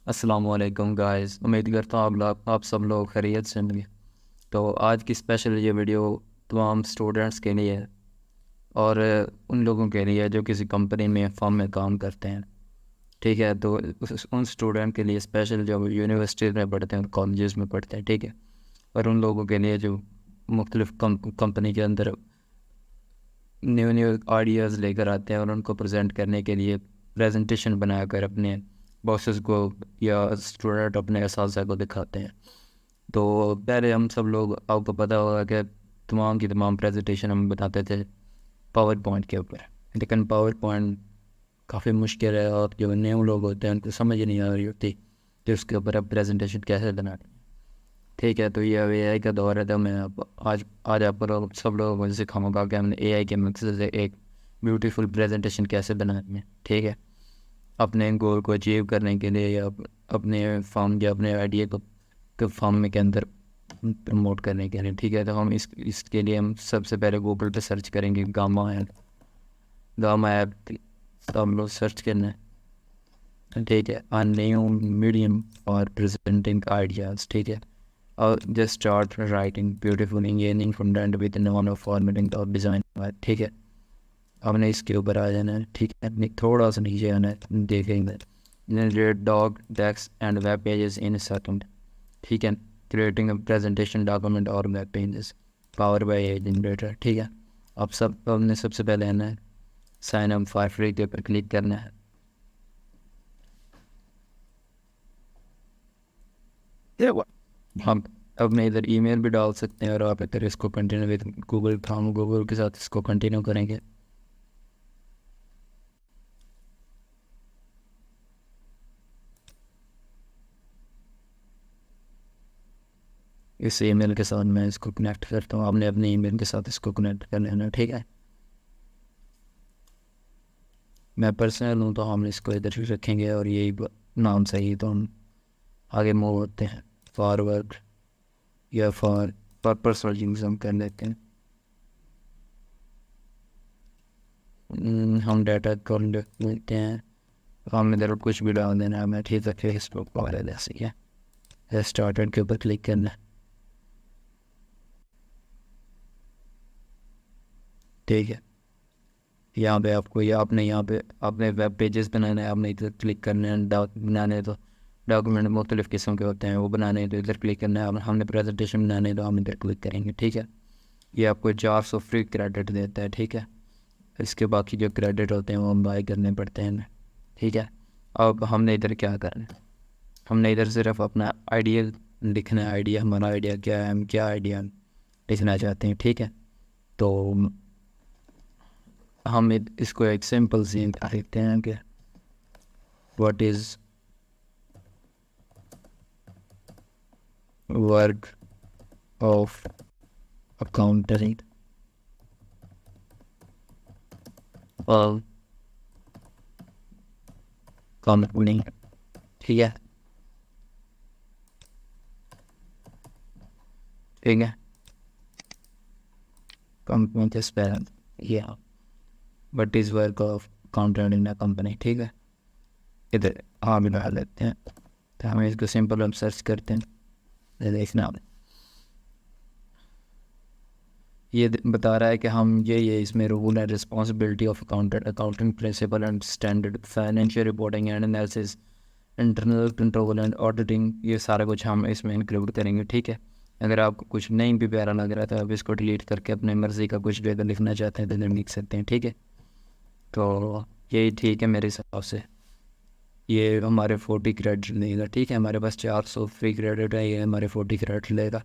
अस्सलामुअलैकुम गाइस, उम्मीद करता हूँ आप सब लोग खैरियत से होंगे। तो आज की स्पेशल ये वीडियो तमाम स्टूडेंट्स के लिए है और उन लोगों के लिए जो किसी कंपनी में फर्म में काम करते हैं। ठीक है, तो उन स्टूडेंट के लिए स्पेशल जो यूनिवर्सिटीज़ में पढ़ते हैं, कॉलेजेस में पढ़ते हैं। ठीक है, और उन लोगों के लिए जो मुख्तलिफ कंपनी के अंदर न्यू न्यू आइडियाज़ लेकर आते हैं और उनको प्रेजेंट करने के लिए प्रेजेंटेशन बनाकर अपने बॉसेस को या स्टूडेंट अपने असातिज़ा को दिखाते हैं। तो पहले हम सब लोग, आपको पता होगा कि तमाम की तमाम प्रेजेंटेशन हम बताते थे पावर पॉइंट के ऊपर, लेकिन पावर पॉइंट काफ़ी मुश्किल है और जो न्यू लोग होते हैं उनको समझ नहीं आ रही होती कि उसके ऊपर अब प्रेजेंटेशन कैसे बनानी है। ठीक है, तो ये अब एआई का दौर है, तो मैं आज आपको सब लोगों को सिखाऊंगा कि हमने एआई के मकसद से एक ब्यूटीफुल प्रेजेंटेशन कैसे बनानी है। ठीक है, अपने गोल को अचीव करने के लिए या अपने फॉर्म या अपने आइडिया को फॉर्म में के अंदर प्रमोट करने के लिए। ठीक है, तो हम इसके लिए हम सबसे पहले गूगल पे सर्च करेंगे गामा ऐप तो हम लोग सर्च करना है। ठीक है, a new medium for presenting ideas. ठीक है, और just start writing beautiful engineering content with non formatting और डिज़ाइन। ठीक है, हमने इसके ऊपर आ जाना है। ठीक है, थोड़ा सा नीचे आना है, देखेंगे generate dog text and web pages in second. ठीक है, क्रिएटिंग अ प्रेजेंटेशन डॉक्यूमेंट और वेब पेजेस पावर बाय ए जनरेटर। ठीक है, अब हमने सबसे पहले आना है साइन अप फॉर फ्री के ऊपर क्लिक करना है। हम अपने इधर ईमेल भी डाल सकते हैं और आप इधर इसको कंटिन्यू विद गूगल, हम गूगल के साथ इसको कंटिन्यू करेंगे। इस ईमेल के साथ मैं इसको कनेक्ट करता हूँ, आपने अपने ईमेल के साथ इसको कनेक्ट कर लेना। ठीक है, मैं पर्सनल हूँ तो हम इसको इधर ही रखेंगे और यही नाम सही, तो हम आगे मूव होते हैं। फॉरवर्ड या फॉर पर्सनल यूज़ हम कर लेते हैं। हम डाटा को लेते हैं, हम इधर कुछ भी डाल देना है। मैं ठीक है फेसबुक वाले जैसे है, स्टार्टेड के ऊपर क्लिक करना है। ठीक है, यहाँ पे आपको या आपने यहाँ पे अपने वेब पेजेस बनाना है, आपने इधर क्लिक करना है। बनाने हैं तो डॉक्यूमेंट मुख्तलिफ़ किस्म के होते हैं, वो बनाने हैं तो इधर क्लिक करना है। अब हमने प्रेजेंटेशन बनाने हैं तो हम इधर क्लिक करेंगे। ठीक है, ये आपको 400 फ्री क्रेडिट देता है। ठीक है, इसके बाकी जो क्रेडिट होते हैं वो हम बाय करने पड़ते हैं हमें। ठीक है, अब हमने इधर क्या करना है, हमने इधर सिर्फ अपना आइडिया लिखना है। आइडिया, हमारा आइडिया क्या है, हम क्या आइडिया लिखना चाहते हैं। ठीक है, तो हम इसको एक सिंपल सी लिखते हैं कि what is work of accountant of company. ठीक है, ठीक है, कंपनी के स्पेल ये what is work of accountant in a company. ठीक है, इधर हाँ भी डाल लेते हैं। तो हमें इसको सिंपल हम सर्च करते हैं, ये देखना ये बता रहा है कि हम ये इसमें rule and responsibility of accountant, accounting principle and standard, financial reporting and analysis, internal control and auditing, ये सारा कुछ हम इसमें इंक्लूड करेंगे। ठीक है, अगर आपको कुछ नहीं भी प्यारा लग रहा था, आप इसको डिलीट करके अपने मर्ज़ी का कुछ भी अगर लिखना चाहते हैं तो इधर लिख सकते हैं। ठीक है, तो यही ठीक है मेरे हिसाब से। ये हमारे 40 क्रेडिट लेगा। ठीक है, हमारे पास 400 फ्री क्रेडिट है, ये हमारे 40 क्रेडिट लेगा।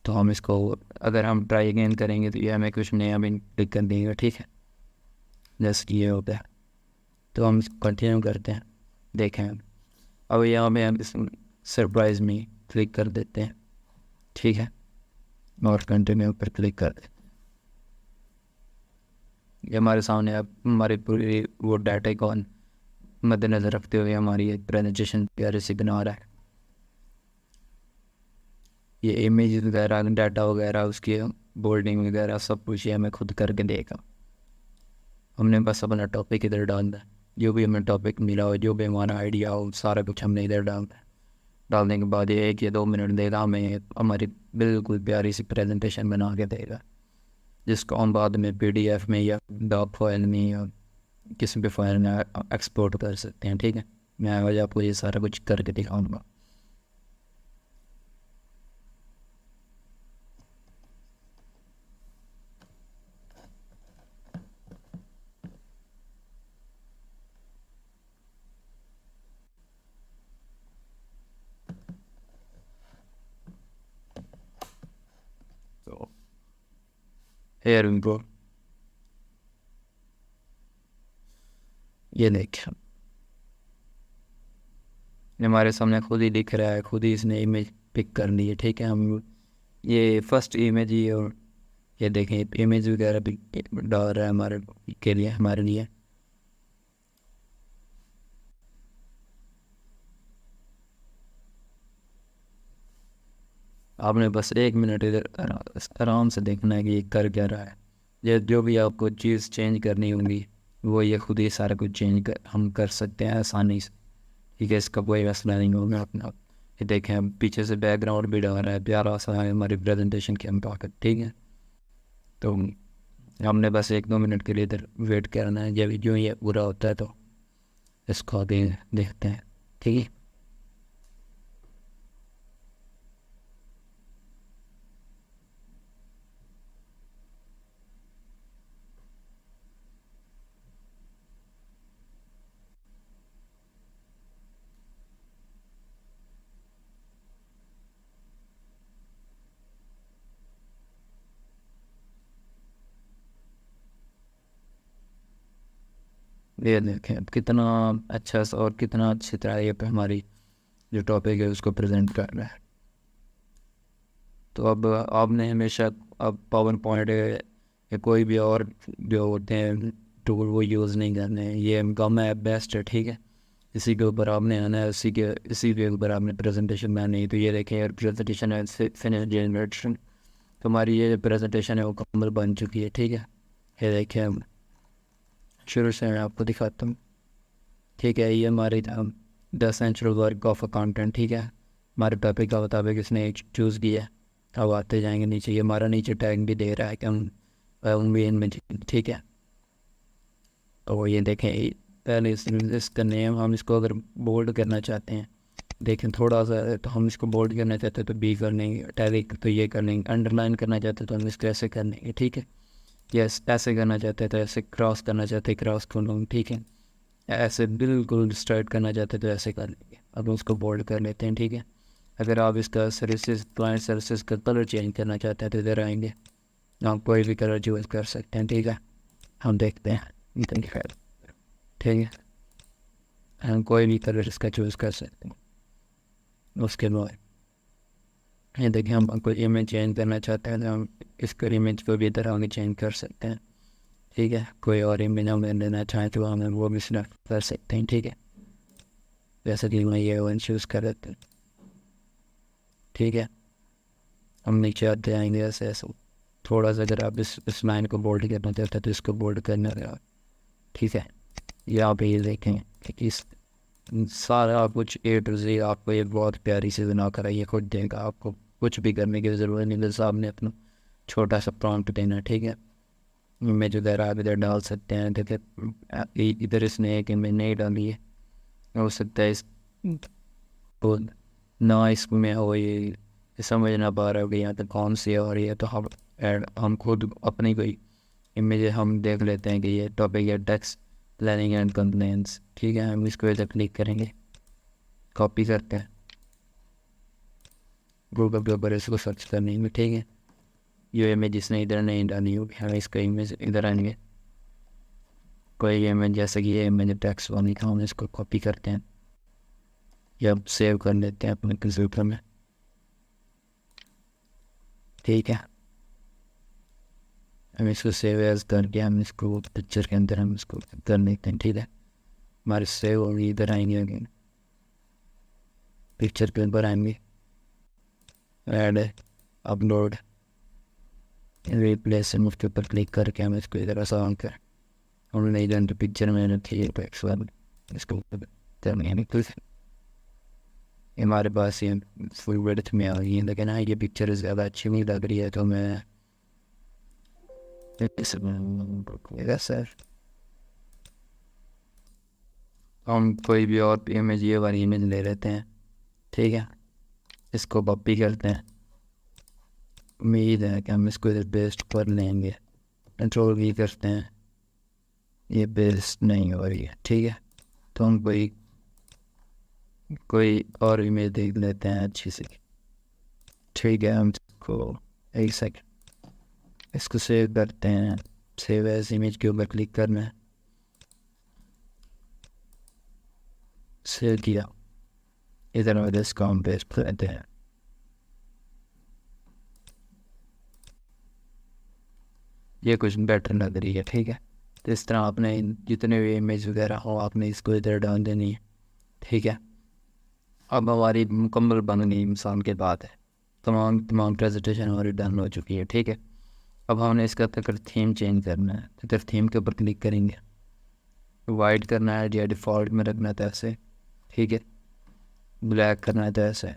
तो हम इसको अगर हम ट्राई अगेन करेंगे तो ये हमें कुछ नया भी टिक कर देगा। ठीक है, जैसे ये होता है, तो हम इसको कंटिन्यू करते हैं। देखें अब यहाँ पे हम इस सरप्राइज में क्लिक कर देते हैं। ठीक है, और कंटिन्यू पर क्लिक कर देते हैं। ये हमारे सामने अब हमारी पूरी वो डाटा को मद्देनज़र रखते हुए हमारी एक प्रेजेंटेशन प्यारे से बना रहा है। ये इमेज वगैरह, डाटा वगैरह, उसकी बोल्डिंग वगैरह सब कुछ ये हमें खुद करके देगा। हमने बस अपना टॉपिक इधर डालना है। जो भी हमें टॉपिक मिला हो, जो भी हमारा आइडिया हो, सारा कुछ हमने इधर डालने के बाद ये 1 या 2 मिनट देगा हमें, हमारी बिल्कुल प्यारी सी प्रेजेंटेशन बना के देगा, जिसको हम बाद में PDF में या डॉक फाइल में या किसी भी फाइल में एक्सपोर्ट कर सकते हैं। ठीक है, मैं आज आपको ये सारा कुछ करके दिखाऊंगा। तो here we go, ये देखिए हमारे सामने खुद ही दिख रहा है, खुद ही इसने इमेज पिक कर ली है। ठीक है, हम ये फर्स्ट इमेज ही, और ये देखें इमेज वगैरह भी डाल रहा है हमारे के लिए, हमारे लिए। आपने बस 1 मिनट इधर आराम से देखना है कि ये कर क्या रहा है। ये जो भी आपको चीज़ चेंज करनी होगी वो ये खुद ही सारा कुछ हम कर सकते हैं आसानी से। ठीक है, इसका कोई मसला नहीं होगा अपना। ये देखें, हम पीछे से बैकग्राउंड भी डाल रहा है, प्यारा सा है हमारी प्रेजेंटेशन के मुताबिक। ठीक है, तो हमने बस 1-2 मिनट के लिए इधर वेट करना है। जब जो ये पूरा होता है तो इसको आगे देखते हैं। ठीक है, ये देखें अब कितना अच्छा सा और कितना अच्छी तरह ये पे हमारी जो टॉपिक है उसको प्रेजेंट कर रहा है। तो अब आपने हमेशा अब पावर पॉइंट या कोई भी और जो होते हैं टूल वो यूज़ नहीं करने हैं। ये गम ऐप बेस्ट है। ठीक है, इसी के ऊपर आपने आना है, इसी के ऊपर आपने प्रेजेंटेशन बनानी है। तो ये देखें यार, प्रेजेंटेशन है फिनिश जनरेशन, तो हमारी ये प्रेजेंटेशन है वो मुकम्मल बन चुकी है। ठीक है, ये देखें हम शुरू से मैं आपको दिखाता हूँ। ठीक है, ये हमारी the central work of accountant. ठीक है, हमारे टॉपिक का मुताबिक इसने चूज़ किया। अब आते जाएंगे नीचे, ये हमारा नीचे टैग भी दे रहा है कि हम भी इनमें। ठीक है, तो ये देखें पहले इसका नेम हम इसको अगर बोल्ड करना चाहते हैं, देखें थोड़ा सा, तो हम इसको बोल्ड करना चाहते हैं तो B कर लेंगे, टैग तो ये कर लेंगे, अंडरलाइन करना चाहते हैं तो हम इसको ऐसे कर लेंगे। ठीक है, यस ऐसे करना चाहते हैं तो ऐसे, क्रॉस करना चाहते हैं क्रॉस कर लूँगा। ठीक है, ऐसे बिल्कुल स्ट्राइट करना चाहते हैं तो ऐसे कर लेंगे। अब उसको बोल्ड कर लेते हैं। ठीक है, अगर आप इसका सर्विसेज क्लाइंट सर्विसेज का कलर चेंज करना चाहते हैं तो इधर आएंगे, आप कोई भी कलर चूज़ कर सकते हैं। ठीक है, हम देखते हैं। ठीक है, हम कोई भी कलर इसका चूज़ कर सकते हैं। उसके बाद ये देखिए, हम कोई इमेज चेंज करना चाहते हैं तो हम इसको इमेज को भी इधर आगे चेंज कर सकते हैं। ठीक है, कोई और इमेज हम लेना चाहें तो हमें वो भी सिलेक्ट कर सकते हैं। ठीक है, जैसे कि मैं ये वन चूज़ कर देते हैं। ठीक है, हम नीचे आते आएंगे ऐसे ऐसे थोड़ा सा। अगर आप इस लाइन को बोल्ड करना चाहते हैं तो इसको बोल्ड करना रहेगा। ठीक है, यहाँ पे ये देखें कि इस सारा कुछ A to Z आपको ये बहुत प्यारी सी बना कर ये खुद देगा। आपको कुछ भी करने की ज़रूरत नहीं, बस आपने अपना छोटा सा प्रॉम्प्ट देना है। ठीक है, इमेज वगैरह आप इधर डाल सकते हैं। देखिए इधर इसने एक इमेज नहीं डाली है, हो सकता है इस तो ना इसमें हो ये समझ ना पा रहे हो कि यहाँ तक कौन सी है। और ये तो हम खुद अपनी कोई इमेज हम देख लेते हैं कि ये टॉपिक है टैक्स प्लानिंग एंड कंप्लेंट्स। ठीक है, हम इसको इधर क्लिक करेंगे, कॉपी करते हैं गूगल के ऊपर, इसको सर्च करने में। ठीक है, ये इमेज जिसने इधर नहीं डाली होगी, हम इसका इमेज इधर आएंगे, कोई इमेज जैसे कि ये इमेज टैक्स वाली का, हम इसको कॉपी करते हैं या सेव कर लेते हैं अपने कंप्यूटर में। ठीक है, हम इसको सेव एज करके हम इसको पिक्चर के अंदर हम इसको कर लेते हैं। ठीक है, हमारे सेव होगी, इधर आएंगे अगेन पिक्चर के ऊपर आएंगे, ऐड अपलोड रिप्लेस, हम उसके ऊपर क्लिक करके हम इसको इधर आसान कर हमने इधर तो पिक्चर में रखी है तो इसको करने तो हमारे पास ये फुल विड्थ में आ गई है, लेकिन हाँ ये पिक्चर ज़्यादा अच्छी नहीं लग रही है तो मैं सर हम कोई भी और इमेज ये वाली इमेज ले लेते हैं, ठीक है, इसको कॉपी करते हैं। उम्मीद है कि हम इसको इधर पेस्ट कर लेंगे। कंट्रोल भी करते हैं, ये पेस्ट नहीं हो रही है, ठीक है। तो हम कोई और इमेज देख लेते हैं अच्छी सी, ठीक है। हम इसको एक सेकंड इसको सेव करते हैं। सेव एज इमेज के ऊपर क्लिक करना है, सेव किया, इधर और इसको हम पेस्ट करते हैं। ये कुछ बेटर लग रही है, ठीक है। तो इस तरह आपने जितने भी इमेज वगैरह हो आपने इसको इधर डाल देनी है, ठीक है। अब हमारी मुकम्मल बन गई मिसाल के बाद है, तमाम प्रेजेंटेशन हमारी डन हो चुकी है, ठीक है। अब हमने इसका तक थीम चेंज करना है, तो इधर थीम के ऊपर क्लिक करेंगे, वाइट करना है या डिफ़ॉल्ट में रखना था ऐसे, ठीक है। ब्लैक करना था ऐसे,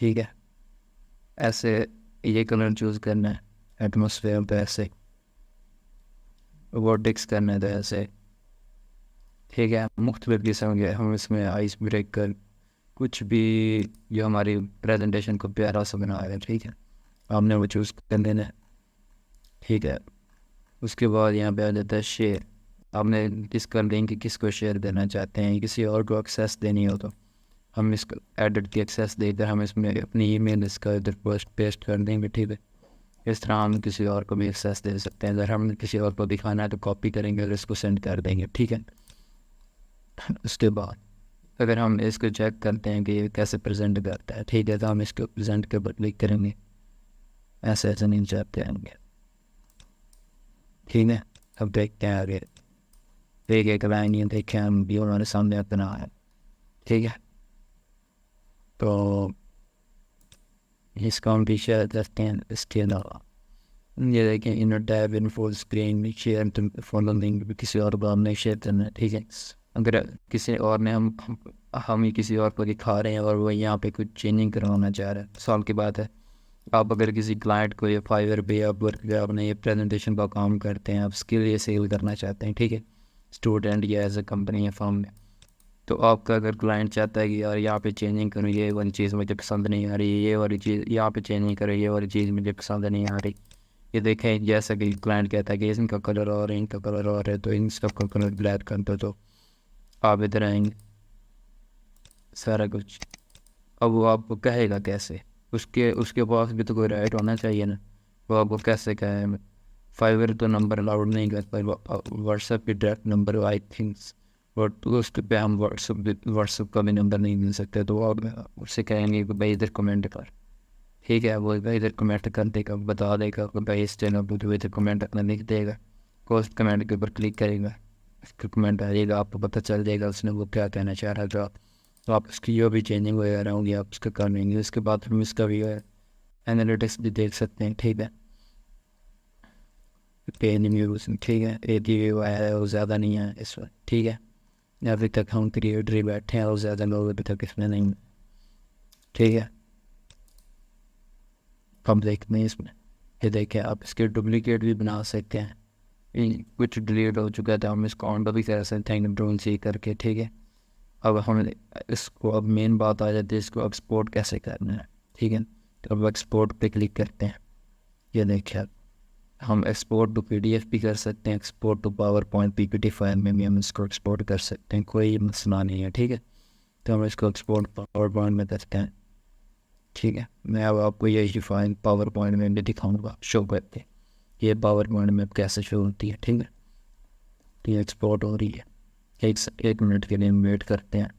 ठीक है। ऐसे ये कलर चूज़ करना है, एटमॉस्फेयर पे ऐसे, वर्टेक्स करना है तो ऐसे, ठीक है। मुख्तलिफ किस्म के हम इसमें आइस ब्रेकर कुछ भी जो हमारी प्रेजेंटेशन को प्यारा सा बना रहे हैं, ठीक है। आपने वो चूज़ कर लेना है, ठीक है। उसके बाद यहाँ पे आ जाता है शेयर। आपने इसका लिंक किसको शेयर देना चाहते हैं, किसी और को एक्सेस देनी हो तो हम इसको एडिट की एक्सेस देकर हम इसमें अपनी ईमेल इसका इधर पोस्ट पेस्ट कर देंगे, ठीक है। इस तरह हम किसी और को भी एक्सेस दे सकते हैं। अगर हम किसी और को दिखाना है तो कॉपी करेंगे और इसको सेंड कर देंगे, ठीक है। उसके बाद अगर हम इसको चेक करते हैं कि ये कैसे प्रेजेंट करता है, ठीक है, तो हम इसको प्रेजेंट के ऊपर क्लिक करेंगे, ऐसे ऐसे नहीं चाहते आएंगे, ठीक है। अब देखते हैं आगे, एक एक लाइन ये देखें हम भी हमारे सामने अपना है, ठीक है। तो इसका हम भी शेयर करते हैं। इसके अलावा ये देखें inner tab in full screen share तो फॉलो लिंक भी किसी और को हमने शेयर करना है, ठीक है। अगर किसी और ने हम ही किसी और को दिखा रहे हैं और वो यहाँ पे कुछ चेंजिंग करवाना चाह रहे हैं, साल की बात है। आप अगर किसी क्लाइंट को ये फाइवर पे आप वर्क पे आपने ये प्रेजेंटेशन का काम करते हैं, आप स्किल ये सेल करना चाहते हैं, ठीक है, स्टूडेंट या एज ए कंपनी या फर्म में, तो आपका अगर क्लाइंट चाहता है कि यार यहाँ पे चेंजिंग करो, ये वाली चीज़ मुझे पसंद नहीं आ रही, ये वाली चीज़ यहाँ पे चेंजिंग करो, ये वाली चीज़ मुझे पसंद नहीं आ रही, ये देखें जैसा कि क्लाइंट कहता है कि इनका कलर और इनका कलर और है तो इन सब का कलर ब्लैक कर दो, तो आप इधर आएंगे सारा कुछ। अब वो आपको कहेगा कैसे, उसके उसके पास भी तो कोई राइट होना चाहिए ना, वो आपको कैसे कहे। फाइवर तो नंबर अलाउड नहीं करता, व्हाट्सएप पे डायरेक्ट नंबर आई थिंक्स, और उस पे हम व्हाट्सएप का भी नंबर नहीं मिल सकते, तो वो उससे कहेंगे कि भाई इधर कमेंट कर, ठीक है। वो भाई इधर कमेंट कर देगा, बता देगा कि भाई इस चैनल पर तो इधर कमेंट अपना लिख देगा, पोस्ट कमेंट के ऊपर क्लिक करेगा, उसका कमेंट आ जाएगा, आपको पता चल जाएगा उसने वो क्या कहना चाह रहा था। तो आप उसकी जो भी चेंजिंग वगैरह होंगी आप उसका कर लेंगे। उसके बाद हम इसका भी एनालिटिक्स भी देख सकते हैं, ठीक है। पेन व्यूज़, ठीक है, एक ही व्यू आया है वो ज़्यादा नहीं है इस वक्त, ठीक है। अभी तक हम क्रिएटर ही बैठे हैं और ज़्यादा लोग अभी तक इसमें नहीं, ठीक है। हम देखते हैं इसमें, ये देखें आप इसके डुप्लीकेट भी बना सकते हैं, कुछ डिलीट हो चुका था हम इसको ऑन भी कर सकते हैं ड्रोन से करके, ठीक है। अब हम इसको अब मेन बात आ जाती है इसको एक्सपोर्ट कैसे करना है, ठीक है। तो अब एक्सपोर्ट पे क्लिक करते हैं, ये देखिए हम एक्सपोर्ट टू पीडीएफ भी कर सकते हैं, export to PowerPoint PPT file में भी हम इसको एक्सपोर्ट कर सकते हैं, कोई मसला नहीं है, ठीक है। तो हम इसको एक्सपोर्ट पावर पॉइंट में करते हैं, ठीक है। मैं अब आपको यही फाइल पावर पॉइंट में भी दिखाऊंगा शो करके, ये पावर पॉइंट में कैसे शो होती है, ठीक है। तो ये एक्सपोर्ट हो रही है, एक मिनट के लिए वेट करते हैं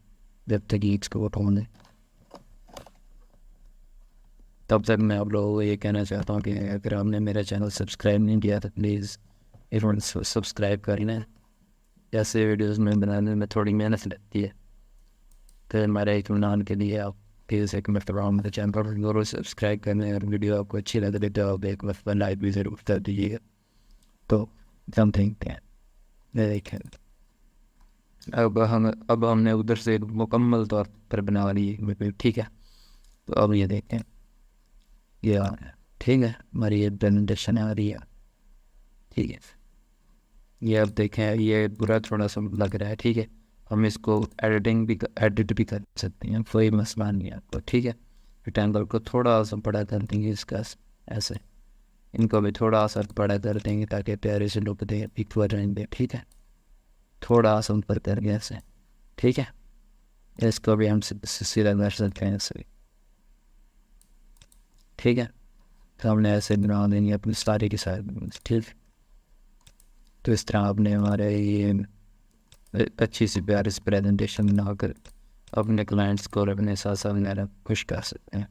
जब तक ये एक्सपोर्ट होने। तब तक मैं आप लोगों को ये कहना चाहता हूँ कि अगर आपने मेरा चैनल सब्सक्राइब नहीं किया तो प्लीज़ इन्होंने सब्सक्राइब करना। जैसे वीडियोस में बनाने में थोड़ी मेहनत लगती है, तो हमारे इत्मीनान के लिए आप प्लीज़ एक मरतबा मेरे चैनल पर ज़रूर सब्सक्राइब करने, और वीडियो आपको अच्छी लग रही तो आप एक मरतबा लाइक भी ज़रूर कर दीजिएगा। तो हम देखते हैं, ये देखें। अब हमने उधर से मुकम्मल तौर पर बना ली है, ठीक है। तो अब ये देखें, ये आ रहा है, ठीक है, हमारी ये प्रेजेंटेशन आ रही है, ठीक है। ये अब देखें, ये बुरा थोड़ा सा लग रहा है, ठीक है। हम इसको एडिट भी कर सकते हैं, कोई मसला नहीं है आपको, ठीक है। रेक्टेंगल को थोड़ा सा बड़ा कर देंगे इसका, ऐसे इनको भी थोड़ा सा बड़ा कर देंगे ताकि प्यारे से लुक दे, इक्वल रहेंगे, ठीक है। थोड़ा सा ऊपर करके ऐसे, ठीक है। इसको भी हम सीधा कर सकते हैं ऐसे, ठीक है। तो हमने ऐसे बना देंगे अपनी सारी की सारी, ठीक। तो इस तरह आपने हमारे ये अच्छी सी प्यारी सी प्रेजेंटेशन बनाकर अपने क्लाइंट्स को और अपने साथ साथ खुश कर सकते हैं।